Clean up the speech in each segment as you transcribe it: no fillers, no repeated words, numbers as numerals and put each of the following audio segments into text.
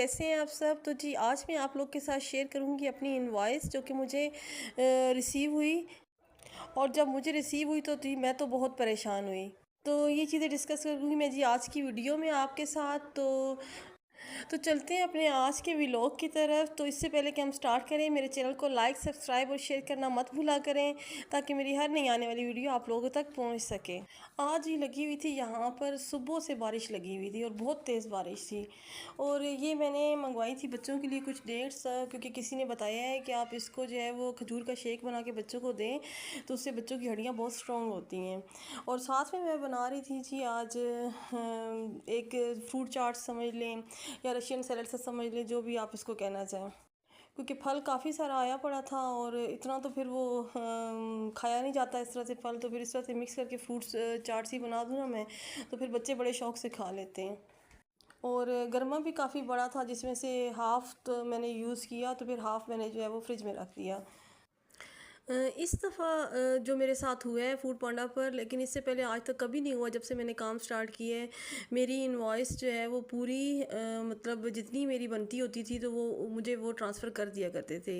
कैसे हैं आप सब? तो जी आज मैं आप लोग के साथ शेयर करूँगी अपनी इनवॉइस जो कि मुझे रिसीव हुई। और जब मुझे रिसीव हुई तो जी मैं तो बहुत परेशान हुई। तो ये चीज़ें डिस्कस करूँगी मैं जी आज की वीडियो में आपके साथ। तो चलते हैं अपने आज के व्लॉग की तरफ। तो इससे पहले कि हम स्टार्ट करें, मेरे चैनल को लाइक, सब्सक्राइब और शेयर करना मत भूला करें ताकि मेरी हर नई आने वाली वीडियो आप लोगों तक पहुंच सके। आज ही लगी हुई थी, यहाँ पर सुबह से बारिश लगी हुई थी और बहुत तेज़ बारिश थी। और ये मैंने मंगवाई थी बच्चों के लिए कुछ डेट्स, क्योंकि किसी ने बताया है कि आप इसको जो है वो खजूर का शेक बना के बच्चों को दें तो उससे बच्चों की हड्डियाँ बहुत स्ट्रॉन्ग होती हैं। और साथ में मैं बना रही थी जी आज एक फ्रूट चाट समझ लें या रशियन सैलेड से समझ लें, जो भी आप इसको कहना चाहें। क्योंकि फल काफ़ी सारा आया पड़ा था और इतना तो फिर वो खाया नहीं जाता इस तरह से फल, तो फिर इस तरह से मिक्स करके फ्रूट्स चाट सी बना दूँ ना मैं, तो फिर बच्चे बड़े शौक से खा लेते हैं। और गरमा भी काफ़ी बड़ा था जिसमें से हाफ़ तो मैंने यूज़ किया, तो फिर हाफ़ मैंने जो है वो फ्रिज में रख दिया। इस दफ़ा जो मेरे साथ हुआ है फूड पांडा पर, लेकिन इससे पहले आज तक कभी नहीं हुआ जब से मैंने काम स्टार्ट किया है। मेरी इनवॉइस जो है वो पूरी मतलब जितनी मेरी बनती होती थी तो वो मुझे वो ट्रांसफ़र कर दिया करते थे।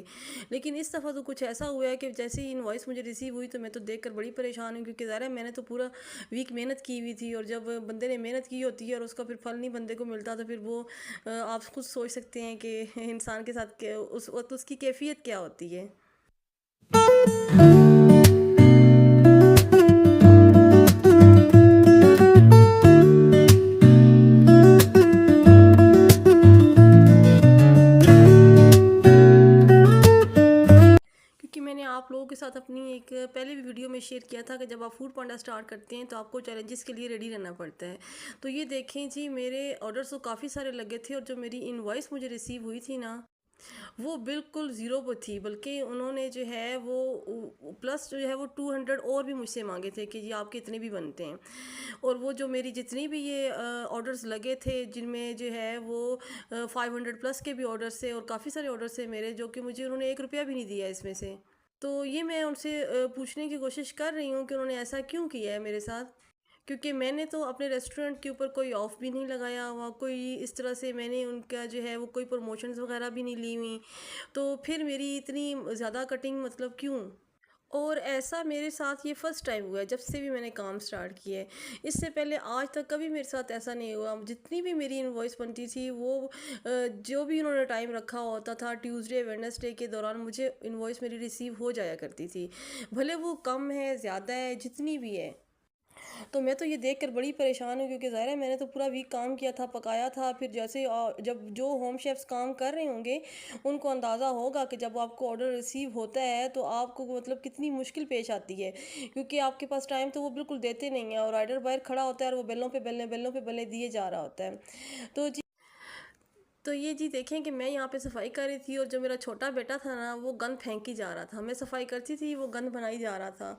लेकिन इस दफ़ा तो कुछ ऐसा हुआ है कि जैसे ही इनवॉइस मुझे रिसीव हुई तो मैं तो देखकर बड़ी परेशान हूँ, क्योंकि ज़ाहिर है मैंने तो पूरा वीक मेहनत की हुई थी, और जब बंदे ने मेहनत की होती है और उसका फिर फल नहीं बंदे को मिलता तो फिर वो आप खुद सोच सकते हैं कि इंसान के साथ उस वक्त उसकी कैफियत क्या होती है। क्योंकि मैंने आप लोगों के साथ अपनी एक पहले भी वीडियो में शेयर किया था कि जब आप फूड पांडा स्टार्ट करते हैं तो आपको चैलेंजेस के लिए रेडी रहना पड़ता है। तो ये देखें जी, मेरे ऑर्डर्स तो काफ़ी सारे लगे थे और जो मेरी इनवॉइस मुझे रिसीव हुई थी ना, वो बिल्कुल ज़ीरो पर थी। बल्कि उन्होंने जो है वो प्लस जो है वो 200 और भी मुझसे मांगे थे कि जी आपके इतने भी बनते हैं। और वो जो मेरी जितनी भी ये ऑर्डर्स लगे थे, जिनमें जो है वो 500 प्लस के भी ऑर्डर्स थे और काफ़ी सारे ऑर्डर्स थे मेरे, जो कि मुझे उन्होंने 1 रुपया भी नहीं दिया इसमें से। तो ये मैं उनसे पूछने की कोशिश कर रही हूँ कि उन्होंने ऐसा क्यों किया है मेरे साथ। क्योंकि मैंने तो अपने रेस्टोरेंट के ऊपर कोई ऑफ भी नहीं लगाया हुआ, कोई इस तरह से मैंने उनका जो है वो कोई प्रमोशंस वगैरह भी नहीं ली हुई। तो फिर मेरी इतनी ज़्यादा कटिंग मतलब क्यों? और ऐसा मेरे साथ ये फर्स्ट टाइम हुआ है जब से भी मैंने काम स्टार्ट किया है। इससे पहले आज तक कभी मेरे साथ ऐसा नहीं हुआ। जितनी भी मेरी इनवॉइस बनती थी वो जो भी उन्होंने टाइम रखा होता था ट्यूसडे वेडनेसडे के दौरान मुझे इनवॉइस मेरी रिसीव हो जाया करती थी। भले वो कम है ज़्यादा है जितनी भी है। तो मैं तो ये देखकर बड़ी परेशान हूँ, क्योंकि ज़ाहिर है मैंने तो पूरा वीक काम किया था, पकाया था। फिर जैसे जब जो होम शेफ्स काम कर रहे होंगे उनको अंदाज़ा होगा कि जब आपको ऑर्डर रिसीव होता है तो आपको मतलब कितनी मुश्किल पेश आती है, क्योंकि आपके पास टाइम तो वो बिल्कुल देते नहीं है और राइडर बाहर खड़ा होता है और वो बेलों पे बल्ले दिए जा रहा होता है। तो तो ये जी देखें कि मैं यहाँ पे सफाई कर रही थी और जो मेरा छोटा बेटा था ना वो गंद फेंकी जा रहा था। मैं सफाई करती थी, वो गंद बनाई जा रहा था।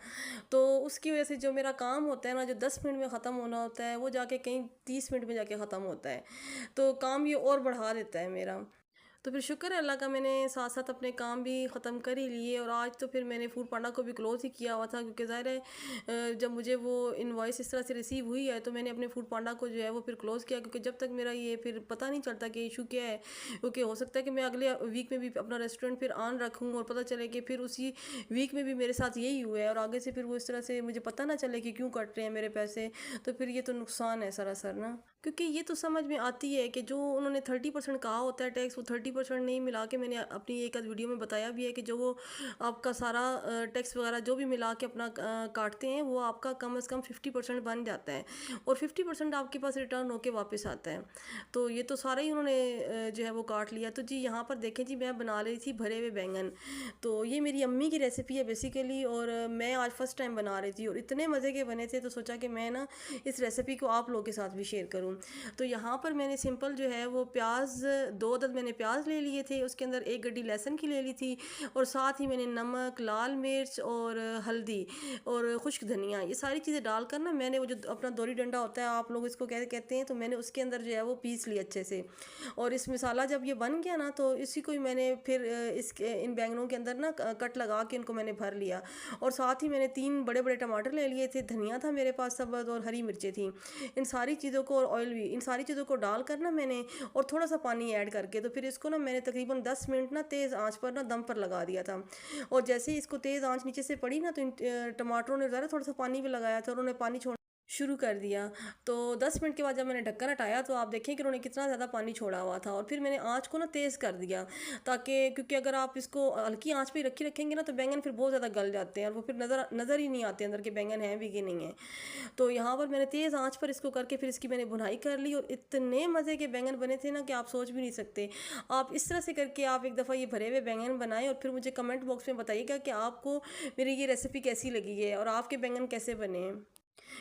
तो उसकी वजह से जो मेरा काम होता है ना, जो 10 मिनट में ख़त्म होना होता है, वो जाके कहीं 30 मिनट में जाके ख़त्म होता है। तो काम ये और बढ़ा देता है मेरा। तो फिर शुक्र है अल्लाह का, मैंने साथ साथ अपने काम भी ख़त्म कर ही लिए। और आज तो फिर मैंने फूड पांडा को भी क्लोज़ ही किया हुआ था, क्योंकि ज़ाहिर है जब मुझे वो इनवॉइस इस तरह से रिसीव हुई है तो मैंने अपने फूड पांडा को जो है वो फिर क्लोज़ किया, क्योंकि जब तक मेरा ये फिर पता नहीं चलता कि इशू क्या है। क्योंकि हो सकता है कि मैं अगले वीक में भी अपना रेस्टोरेंट फिर ऑन रखूँ और पता चले कि फिर उसी वीक में भी मेरे साथ यही हुआ है और आगे से फिर वो इस तरह से मुझे पता ना चले कि क्यों कट रहे हैं मेरे पैसे। तो फिर ये तो नुकसान है सरासर ना। क्योंकि ये तो समझ में आती है कि जो उन्होंने 30% कहा होता है टैक्स, वो 30% नहीं मिला के, मैंने अपनी एक आध वीडियो में बताया भी है कि जो वो आपका सारा टैक्स वगैरह जो भी मिला के अपना काटते हैं, वो आपका कम से कम 50% बन जाता है और 50% आपके पास रिटर्न होके वापस आता है। तो ये तो सारा ही उन्होंने जो है वो काट लिया। तो जी यहाँ पर देखें जी, मैं बना रही थी भरे हुए बैंगन। तो ये मेरी अम्मी की रेसिपी है बेसिकली, और मैं आज फर्स्ट टाइम बना रही थी और इतने मज़े के बने थे, तो सोचा कि मैं ना इस रेसिपी को आप लोगों के साथ भी शेयर करूँ। तो यहाँ पर मैंने सिंपल जो है वो प्याज, 2 अदद मैंने प्याज ले लिए थे, उसके अंदर 1 गड्डी लहसुन की ले ली थी, और साथ ही मैंने नमक, लाल मिर्च और हल्दी और खुश्क धनिया, ये सारी चीज़ें डालकर ना मैंने वो जो अपना दोरी डंडा होता है, आप लोग इसको कैसे कहते हैं, तो मैंने उसके अंदर जो है वो पीस लिया अच्छे से। और इस मसाला जब ये बन गया ना, तो इसी को ही मैंने फिर इसके इन बैंगनों के अंदर ना कट लगा के इनको मैंने भर लिया। और साथ ही मैंने 3 बड़े बड़े टमाटर ले लिए थे, धनिया था मेरे पास सब, और हरी मिर्चें थी। इन सारी चीज़ों को ऑयल भी, इन सारी चीज़ों को डालकर ना मैंने, और थोड़ा सा पानी ऐड करके, तो फिर इसको ना मैंने तकरीबन 10 मिनट ना तेज़ आंच पर ना दम पर लगा दिया था। और जैसे ही इसको तेज़ आंच नीचे से पड़ी ना, तो इन टमाटरों ने ज़रा थोड़ा सा पानी भी लगाया था, और उन्होंने पानी छोड़ शुरू कर दिया। तो 10 मिनट के बाद जब मैंने ढक्कन हटाया, तो आप देखें कि उन्होंने कितना ज़्यादा पानी छोड़ा हुआ था, और फिर मैंने आँच को ना तेज़ कर दिया, ताकि, क्योंकि अगर आप इसको हल्की आँच पे रखेंगे ना, तो बैंगन फिर बहुत ज़्यादा गल जाते हैं, और वो फिर नज़र नज़र ही नहीं आते अंदर के बैंगन हैं भी कि नहीं है। तो यहाँ पर मैंने तेज़ आँच पर इसको करके फिर इसकी मैंने भुनाई कर ली, और इतने मज़े के बैंगन बने थे ना कि आप सोच भी नहीं सकते। आप इस तरह से करके आप एक दफ़ा ये भरे हुए बैंगन बनाएँ, और फिर मुझे कमेंट बॉक्स में बताइएगा कि आपको मेरी ये रेसिपी कैसी लगी है, और आपके बैंगन कैसे बने हैं।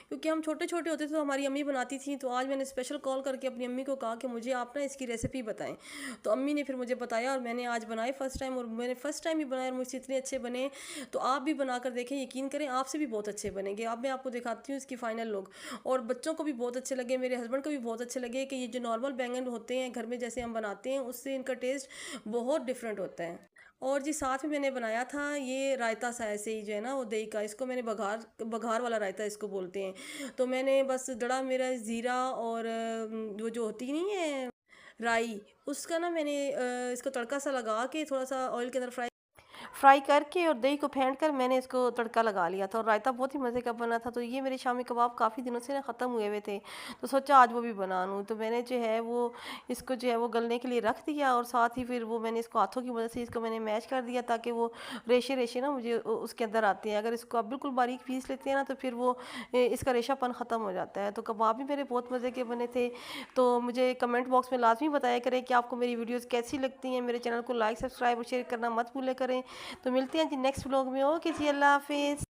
क्योंकि हम छोटे-छोटे होते थे तो हमारी अम्मी बनाती थी, तो आज मैंने स्पेशल कॉल करके अपनी अम्मी को कहा कि मुझे आप ना इसकी रेसिपी बताएँ। तो अम्मी ने फिर मुझे बताया, और मैंने आज बनाए फर्स्ट टाइम, और मैंने फर्स्ट टाइम ही बनाए और मुझसे इतने अच्छे बने। तो आप भी बनाकर देखें, यकीन करें आपसे भी बहुत अच्छे बनेंगे। अब मैं आपको दिखाती हूँ इसकी फाइनल लुक, और बच्चों को भी बहुत अच्छे लगे, मेरे हस्बैंड को भी बहुत अच्छे लगे कि ये जो नॉर्मल बैंगन होते हैं घर में जैसे हम बनाते हैं, उससे इनका टेस्ट बहुत डिफरेंट होता है। और जी साथ में मैंने बनाया था ये रायता सा, ऐसे ही जो है ना वो दही का, इसको मैंने बघार बघार वाला रायता इसको बोलते हैं। तो मैंने बस दड़ा मेरा ज़ीरा और वो जो होती नहीं है राई, उसका ना मैंने इसको तड़का सा लगा के थोड़ा सा ऑयल के अंदर फ्राई करके और दही को फेंट कर मैंने इसको तड़का लगा लिया था, और रायता बहुत ही मज़े का बना था। तो ये मेरे शामी कबाब काफ़ी दिनों से ना ख़त्म हुए हुए थे, तो सोचा आज वो भी बना लूँ। तो मैंने जो है वो इसको जो है वो गलने के लिए रख दिया, और साथ ही फिर वो मैंने इसको हाथों की मदद से इसको मैंने मैश कर दिया, ताकि वो रेशे रेशे ना मुझे उसके अंदर आते हैं। अगर इसको आप बिल्कुल बारीक पीस लेते हैं ना, तो फिर वो इसका रेशापन ख़त्म हो जाता है। तो कबाब भी मेरे बहुत मज़े के बने थे। तो मुझे कमेंट बॉक्स में लाजमी बताया करें कि आपको मेरी वीडियोज़ कैसी लगती हैं। मेरे चैनल को लाइक, सब्सक्राइब और शेयर करना मत भूले करें। तो मिलते हैं जी नेक्स्ट व्लॉग में। ओके जी, अल्लाह हाफिज़।